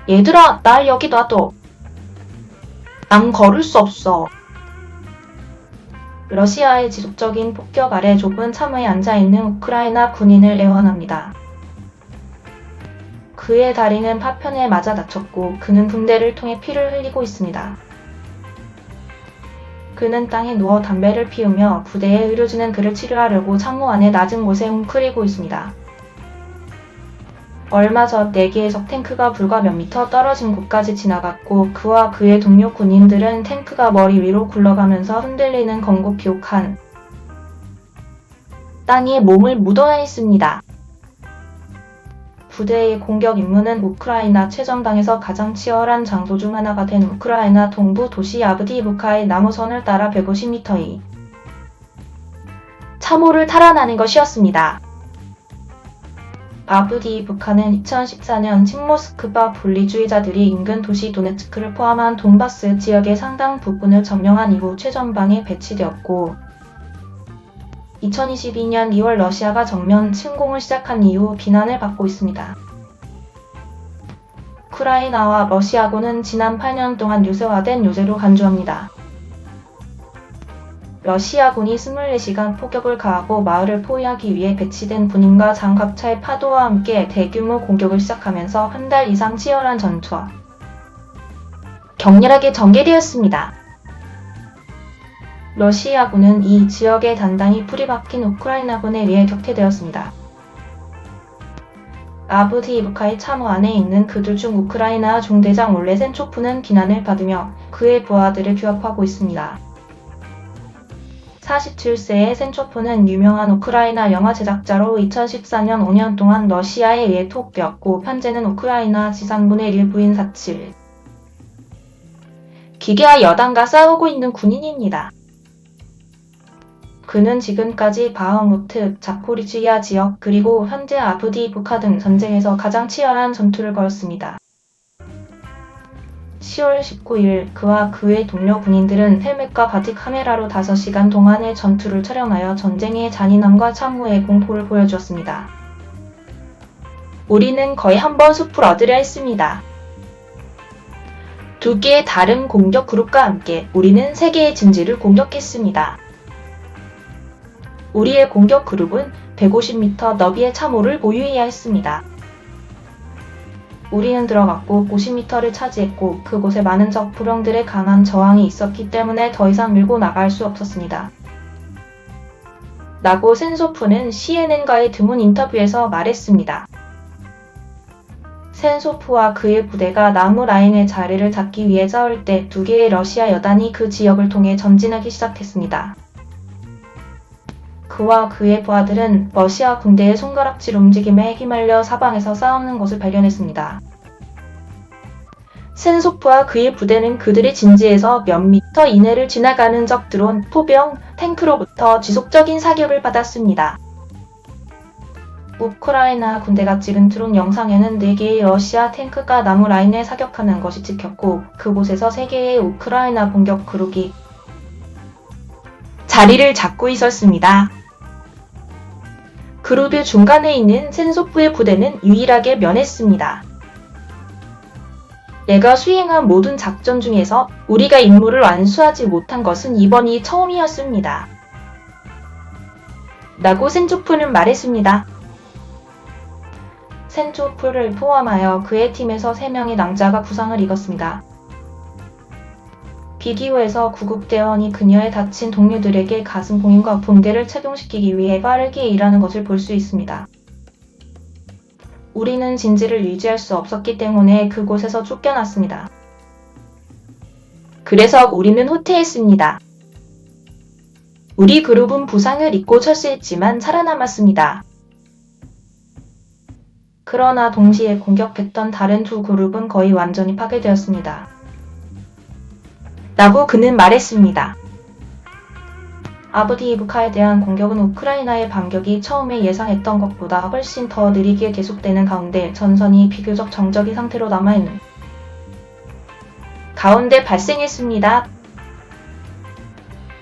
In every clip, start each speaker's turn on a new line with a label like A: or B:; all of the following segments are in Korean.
A: 얘들아, 날 여기 놔둬. 난 걸을 수 없어. 러시아의 지속적인 폭격 아래 좁은 참호에 앉아있는 우크라이나 군인을 애원합니다. 그의 다리는 파편에 맞아 다쳤고 그는 붕대를 통해 피를 흘리고 있습니다. 그는 땅에 누워 담배를 피우며 부대의 의료진은 그를 치료하려고 창호 안의 낮은 곳에 웅크리고 있습니다. 얼마 전 4개의 적 탱크가 불과 몇 미터 떨어진 곳까지 지나갔고 그와 그의 동료 군인들은 탱크가 머리 위로 굴러가면서 흔들리는 건고피옥한 땅에 몸을 묻어야 했습니다. 부대의 공격 임무는 우크라이나 최전방에서 가장 치열한 장소 중 하나가 된 우크라이나 동부 도시 아브디이브카의 나무선을 따라 150m의 참호를 탈환하는 것이었습니다. 아브디이브카는 2014년 친모스크바 분리주의자들이 인근 도시 도네츠크를 포함한 돈바스 지역의 상당 부분을 점령한 이후 최전방에 배치되었고 2022년 2월 러시아가 정면 침공을 시작한 이후 비난을 받고 있습니다. 우크라이나와 러시아군은 지난 8년 동안 유세화된 요새로 간주합니다. 러시아군이 24시간 폭격을 가하고 마을을 포위하기 위해 배치된 군인과 장갑차의 파도와 함께 대규모 공격을 시작하면서 한 달 이상 치열한 전투와 격렬하게 전개되었습니다. 러시아군은 이 지역에 단단히 풀이 박힌 우크라이나군에 의해 격퇴되었습니다. 아브디이브카의 참호 안에 있는 그들 중 우크라이나 중대장 올레 센초프는 비난을 받으며 그의 부하들을 규합하고 있습니다. 47세의 센초프는 유명한 우크라이나 영화 제작자로 2014년 5년 동안 러시아에 의해 투옥되었고 현재는 우크라이나 지상군의 일부인 47 기계와 여당과 싸우고 있는 군인입니다. 그는 지금까지 바흐무트, 자포리지야 지역 그리고 현재 아브디이브카 등 전쟁에서 가장 치열한 전투를 벌였습니다. 10월 19일 그와 그의 동료 군인들은 헬멧과 바디 카메라로 5시간 동안의 전투를 촬영하여 전쟁의 잔인함과 참호의 공포를 보여주었습니다. 우리는 거의 한 번 숲을 얻으려 했습니다. 2개의 다른 공격 그룹과 함께 우리는 3개의 진지를 공격했습니다. 우리의 공격 그룹은 150m 너비의 참호를 보유해야 했습니다. 우리는 들어갔고 50m를 차지했고 그곳에 많은 적 부병들의 강한 저항이 있었기 때문에 더 이상 밀고 나갈 수 없었습니다. 라고 센소프는 CNN과의 드문 인터뷰에서 말했습니다. 센소프와 그의 부대가 나무 라인의 자리를 잡기 위해 싸울 때 2개의 러시아 여단이 그 지역을 통해 전진하기 시작했습니다. 그와 그의 부하들은 러시아 군대의 손가락질 움직임에 휘말려 사방에서 싸우는 것을 발견했습니다. 센소프와 그의 부대는 그들의 진지에서 몇 미터 이내를 지나가는 적 드론, 포병, 탱크로부터 지속적인 사격을 받았습니다. 우크라이나 군대가 찍은 드론 영상에는 4개의 러시아 탱크가 나무 라인에 사격하는 것이 찍혔고 그곳에서 3개의 우크라이나 공격 그룹이 자리를 잡고 있었습니다. 그룹의 중간에 있는 센소프의 부대는 유일하게 면했습니다. 내가 수행한 모든 작전 중에서 우리가 임무를 완수하지 못한 것은 이번이 처음이었습니다. 라고 센초프는 말했습니다. 센초프를 포함하여 그의 팀에서 3명의 낭자가 부상을 입었습니다. 비디오에서 구급대원이 그녀의 다친 동료들에게 가슴 봉인과 붕대를 착용시키기 위해 빠르게 일하는 것을 볼 수 있습니다. 우리는 진지를 유지할 수 없었기 때문에 그곳에서 쫓겨났습니다. 그래서 우리는 후퇴했습니다. 우리 그룹은 부상을 입고 철수했지만 살아남았습니다. 그러나 동시에 공격했던 다른 2 그룹은 거의 완전히 파괴되었습니다. 라고 그는 말했습니다. 아브디이브카에 대한 공격은 우크라이나의 반격이 처음에 예상했던 것보다 훨씬 더 느리게 계속되는 가운데 전선이 비교적 정적인 상태로 남아있는 가운데 발생했습니다.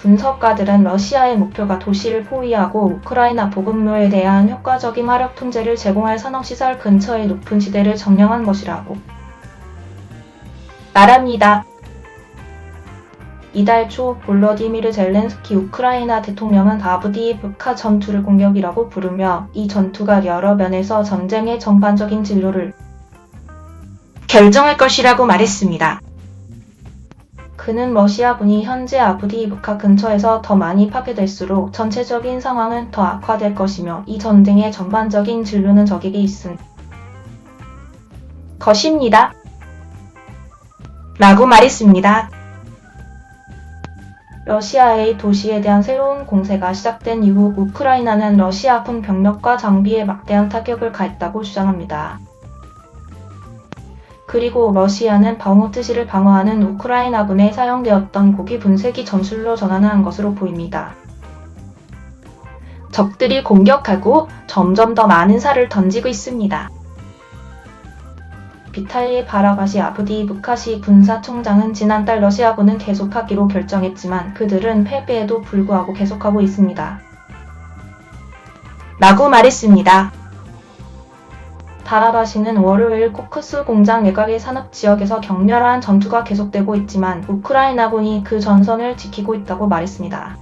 A: 분석가들은 러시아의 목표가 도시를 포위하고 우크라이나 보급로에 대한 효과적인 화력 통제를 제공할 산업시설 근처의 높은 지대를 점령한 것이라고 나라입니다. 이달 초 볼로디미르 젤렌스키 우크라이나 대통령은 아브디이브카 전투를 공격이라고 부르며 이 전투가 여러 면에서 전쟁의 전반적인 진로를 결정할 것이라고 말했습니다. 그는 러시아군이 현재 아브디이브카 근처에서 더 많이 파괴될수록 전체적인 상황은 더 악화될 것이며 이 전쟁의 전반적인 진로는 적에게 있은 것입니다. 라고 말했습니다. 러시아의 도시에 대한 새로운 공세가 시작된 이후 우크라이나는 러시아군 병력과 장비에 막대한 타격을 가했다고 주장합니다. 그리고 러시아는 바흐무트시를 방어하는 우크라이나군에 사용되었던 고기 분쇄기 전술로 전환한 것으로 보입니다. 적들이 공격하고 점점 더 많은 살을 던지고 있습니다. 비탈리 바라가시 아브디이브카시 군사청장은 지난달 러시아군은 계속하기로 결정했지만 그들은 패배에도 불구하고 계속하고 있습니다. 라고 말했습니다. 바라가시는 월요일 코크스 공장 외곽의 산업지역에서 격렬한 전투가 계속되고 있지만 우크라이나군이 그 전선을 지키고 있다고 말했습니다.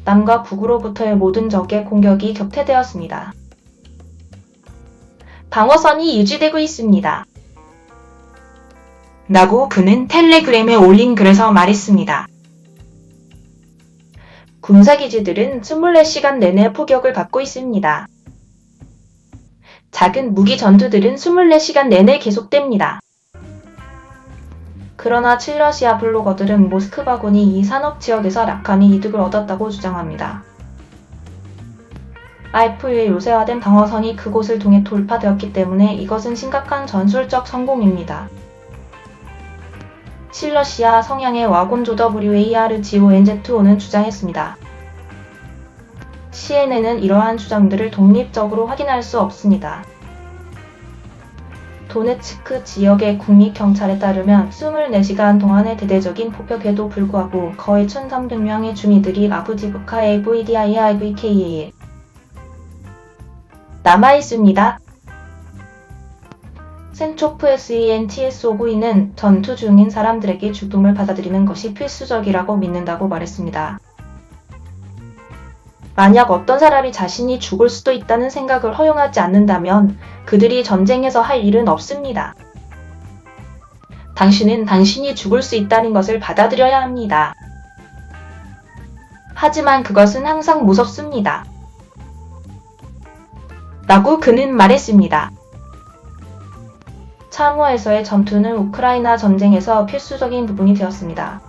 A: 남과 북으로부터의 모든 적의 공격이 격퇴되었습니다. 방어선이 유지되고 있습니다. 라고 그는 텔레그램에 올린 글에서 말했습니다. 군사기지들은 24시간 내내 포격을 받고 있습니다. 작은 무기 전투들은 24시간 내내 계속됩니다. 그러나 칠러시아 블로거들은 모스크바군이 이 산업지역에서 약간의 이득을 얻었다고 주장합니다. IF의 요새화된 방어선이 그곳을 통해 돌파되었기 때문에 이것은 심각한 전술적 성공입니다. 칠러시아 성향의 와곤조더WARGONZ5는 주장했습니다. CNN은 이러한 주장들을 독립적으로 확인할 수 없습니다. 도네츠크 지역의 국립경찰에 따르면 24시간 동안의 대대적인 폭격에도 불구하고 거의 1,300명의 주민들이 아브디이브카 AVDIIVKA에 남아있습니다. 센초프 SENTSOV는 전투 중인 사람들에게 죽음을 받아들이는 것이 필수적이라고 믿는다고 말했습니다. 만약 어떤 사람이 자신이 죽을 수도 있다는 생각을 허용하지 않는다면 그들이 전쟁에서 할 일은 없습니다. 당신은 당신이 죽을 수 있다는 것을 받아들여야 합니다. 하지만 그것은 항상 무섭습니다. 라고 그는 말했습니다. 참호에서의 전투는 우크라이나 전쟁에서 필수적인 부분이 되었습니다.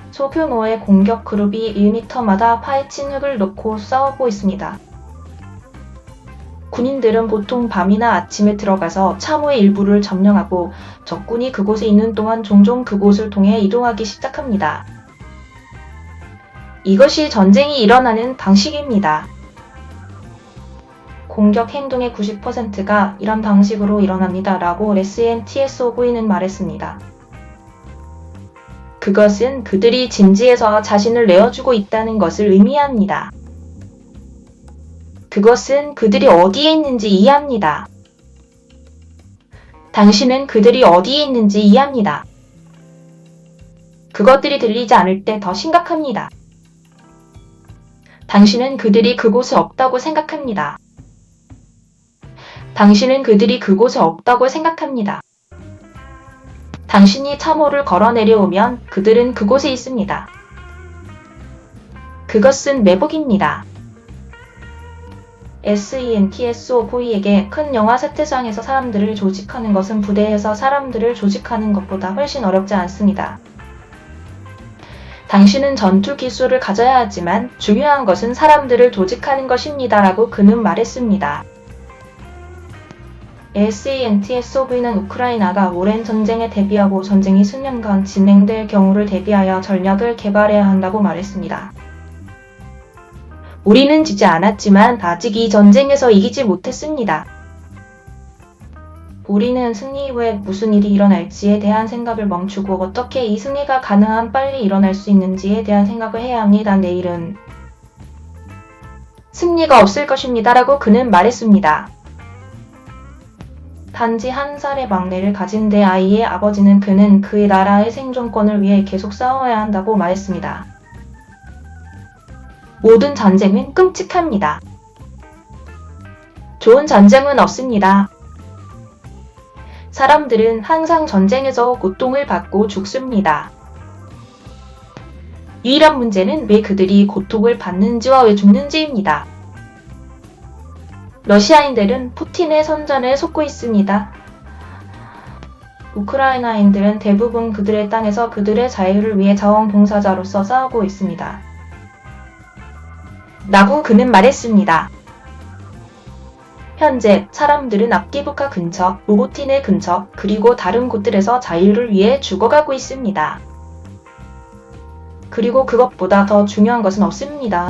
A: 소규모의 공격 그룹이 1m마다 파헤친 흙을 놓고 싸우고 있습니다. 군인들은 보통 밤이나 아침에 들어가서 참호의 일부를 점령하고 적군이 그곳에 있는 동안 종종 그곳을 통해 이동하기 시작합니다. 이것이 전쟁이 일어나는 방식입니다. 공격 행동의 90%가 이런 방식으로 일어납니다. 라고 SNTSOV는 말했습니다. 그것은 그들이 진지에서 자신을 내어주고 있다는 것을 의미합니다. 그것은 그들이 어디에 있는지 이해합니다. 당신은 그들이 어디에 있는지 이해합니다. 그것들이 들리지 않을 때 더 심각합니다. 당신은 그들이 그곳에 없다고 생각합니다. 당신은 그들이 그곳에 없다고 생각합니다. 당신이 참호를 걸어 내려오면 그들은 그곳에 있습니다. 그것은 매복입니다. SENTSOV에게 큰 영화 세트장에서 사람들을 조직하는 것은 부대에서 사람들을 조직하는 것보다 훨씬 어렵지 않습니다. 당신은 전투 기술을 가져야 하지만 중요한 것은 사람들을 조직하는 것입니다. 라고 그는 말했습니다. SENTSOV는 우크라이나가 오랜 전쟁에 대비하고 전쟁이 수년간 진행될 경우를 대비하여 전략을 개발해야 한다고 말했습니다. 우리는 지지 않았지만 아직 이 전쟁에서 이기지 못했습니다. 우리는 승리 후에 무슨 일이 일어날지에 대한 생각을 멈추고 어떻게 이 승리가 가능한 빨리 일어날 수 있는지에 대한 생각을 해야 합니다. 내일은 승리가 없을 것입니다. 라고 그는 말했습니다. 단지 1살의 막내를 가진 내 아이의 아버지는 그는 그의 나라의 생존권을 위해 계속 싸워야 한다고 말했습니다. 모든 전쟁은 끔찍합니다. 좋은 전쟁은 없습니다. 사람들은 항상 전쟁에서 고통을 받고 죽습니다. 유일한 문제는 왜 그들이 고통을 받는지와 왜 죽는지입니다. 러시아인들은 푸틴의 선전에 속고 있습니다. 우크라이나인들은 대부분 그들의 땅에서 그들의 자유를 위해 자원봉사자로서 싸우고 있습니다. 라고 그는 말했습니다. 현재 사람들은 압기부카 근처, 로보티네 근처, 그리고 다른 곳들에서 자유를 위해 죽어가고 있습니다. 그리고 그것보다 더 중요한 것은 없습니다.